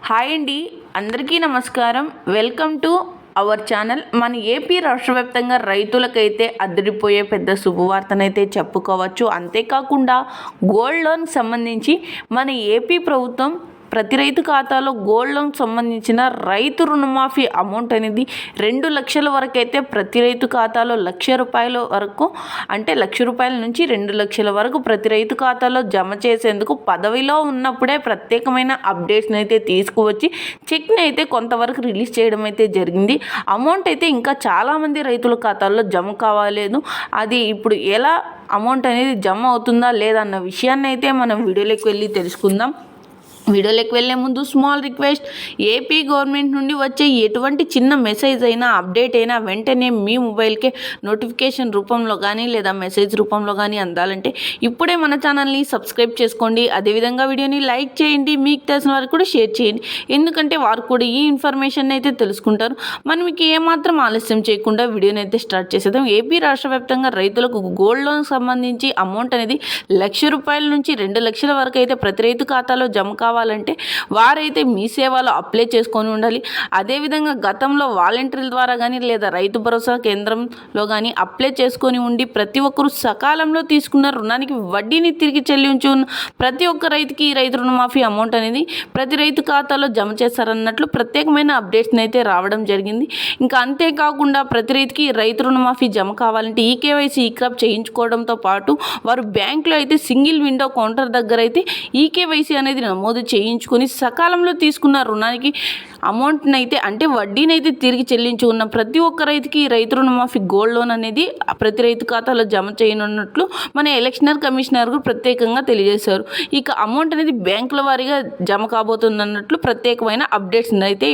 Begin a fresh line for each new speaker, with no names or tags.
Hi అండి, అందరికీ నమస్కారం. Welcome to our channel. మన ఏపీ రాష్ట్ర వ్యాప్తంగా రైతులకైతే అదిరిపోయే పెద్ద శుభవార్తనైతే చెప్పుకోవచ్చు. అంతేకాకుండా గోల్డ్ లోన్కి సంబంధించి మన ఏపీ ప్రభుత్వం ప్రతి రైతు ఖాతాలో గోల్డ్ లోన్కి సంబంధించిన రైతు రుణమాఫీ అమౌంట్ అనేది 2 లక్షల వరకు అయితే ప్రతి రైతు ఖాతాలో ₹1,00,000 వరకు, అంటే ₹1,00,000 నుంచి 2 లక్షల వరకు ప్రతి రైతు ఖాతాలో జమ చేసేందుకు పదవిలో ఉన్నప్పుడే ప్రత్యేకమైన అప్డేట్స్ని అయితే తీసుకువచ్చి చెక్ని అయితే కొంతవరకు రిలీజ్ చేయడం అయితే జరిగింది. అమౌంట్ అయితే ఇంకా చాలామంది రైతుల ఖాతాల్లో జమ కావాలేదు. అది ఇప్పుడు ఎలా అమౌంట్ అనేది జమ అవుతుందా లేదా అన్న విషయాన్ని అయితే మనం వీడియోలోకి వెళ్ళి తెలుసుకుందాం. వీడియోలోకి వెళ్ళే ముందు స్మాల్ రిక్వెస్ట్, ఏపీ గవర్నమెంట్ నుండి వచ్చే ఎటువంటి చిన్న మెసేజ్ అయినా అప్డేట్ అయినా వెంటనే మీ మొబైల్కే నోటిఫికేషన్ రూపంలో కానీ లేదా మెసేజ్ రూపంలో కానీ అందాలంటే ఇప్పుడే మన ఛానల్ని సబ్స్క్రైబ్ చేసుకోండి. అదేవిధంగా వీడియోని లైక్ చేయండి, మీకు తెలిసిన వారికి కూడా షేర్ చేయండి. ఎందుకంటే వారు కూడా ఈ ఇన్ఫర్మేషన్ అయితే తెలుసుకుంటారు. మనం మీకు ఏమాత్రం ఆలస్యం చేయకుండా వీడియోని అయితే స్టార్ట్ చేసేద్దాం. ఏపీ రాష్ట్ర వ్యాప్తంగా రైతులకు గోల్డ్ లోన్కి సంబంధించి అమౌంట్ అనేది ₹1,00,000 నుంచి 2 లక్షల వరకు అయితే ప్రతి రైతు ఖాతాలో జమ కావాలంటే వారైతే మీ సేవలో అప్లై చేసుకొని ఉండాలి. అదేవిధంగా గతంలో వాలంటీర్ల ద్వారా కానీ లేదా రైతు భరోసా కేంద్రంలో కానీ అప్లై చేసుకొని ఉండి ప్రతి ఒక్కరూ సకాలంలో తీసుకున్న రుణానికి వడ్డీని తిరిగి చెల్లించి ఉన్న ప్రతి ఒక్క రైతుకి ఈ రైతు రుణమాఫీ అమౌంట్ అనేది ప్రతి రైతు ఖాతాలో జమ చేస్తారన్నట్లు ప్రత్యేకమైన అప్డేట్స్ని అయితే రావడం జరిగింది. ఇంకా అంతేకాకుండా ప్రతి రైతుకి రైతు రుణమాఫీ జమ కావాలంటే ఈకేవైసీ ఈక్రాప్ చేయించుకోవడంతో పాటు వారు బ్యాంకులో అయితే సింగిల్ విండో కౌంటర్ దగ్గర అయితే ఈకేవైసీ అనేది నమోదు చేయించుకొని సకాలంలో తీసుకున్న రుణానికి అమౌంట్ని అయితే అంటే వడ్డీని అయితే తిరిగి చెల్లించి ఉన్న ప్రతి ఒక్క రైతుకి రైతు రుణమాఫీ గోల్డ్ లోన్ అనేది ప్రతి రైతు ఖాతాలో జమ చేయనున్నట్లు మన ఎలక్షన్ కమిషనర్ ప్రత్యేకంగా తెలియజేశారు. ఇక అమౌంట్ అనేది బ్యాంకుల వారీగా జమ కాబోతుందన్నట్లు ప్రత్యేకమైన అప్డేట్స్ అయితే